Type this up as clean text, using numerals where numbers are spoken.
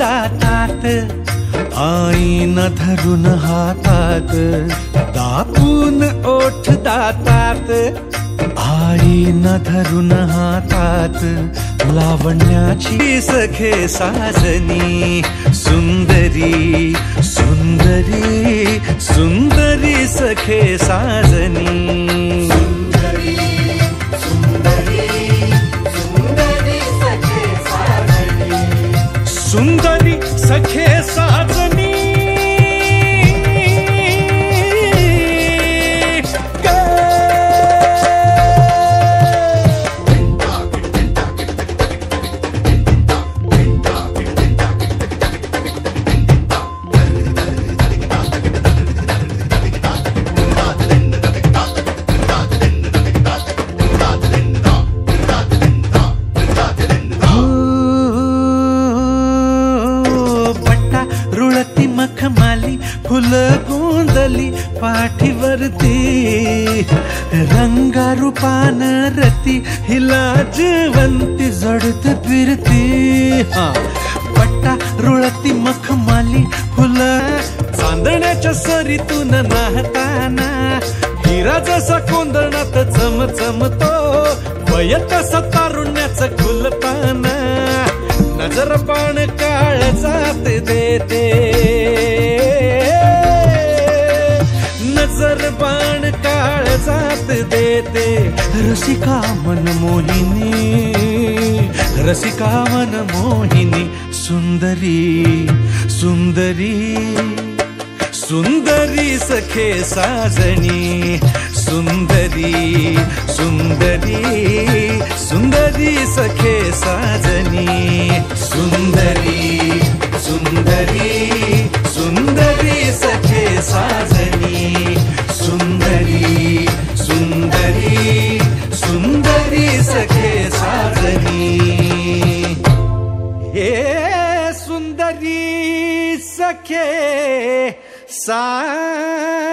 दातात, आईन धरून हातात, दापून ओठ दातात, आईन धरून हातात, लावण्याची सखे साजनी, सुंदरी सुंदरी सुंदरी सखे साजनी, सुंदरी सुंदरी सुंदरी सखे साजनी, सुंदरी सखे साजनी। मखमाली फुल गोंदली पाठीवरती, रंगा रूपान रती हिला जवंती जडत फिरती। पट्टा रुळती मखमाली फुल, चांदण्याच्या सरीतून नाहताना, हिरा जसा कोंदणात चमचमतो, वय तसा तारुण्याचं खुलताना, नजर बाण काळजात देते, नजर बाण काळजात देते, रसिका मन मोहिनी, रसिका मन मोहिनी, सुंदरी सुंदरी सुंदरी सखे साजनी, सुंदरी सुंदरी सुंदरी सखे साजनी, सुंदरी सुंदरी सुंदरी सखे साजनी, सुंदरी सुंदरी सुंदरी सखे साजनी, हे सुंदरी सखे साजनी।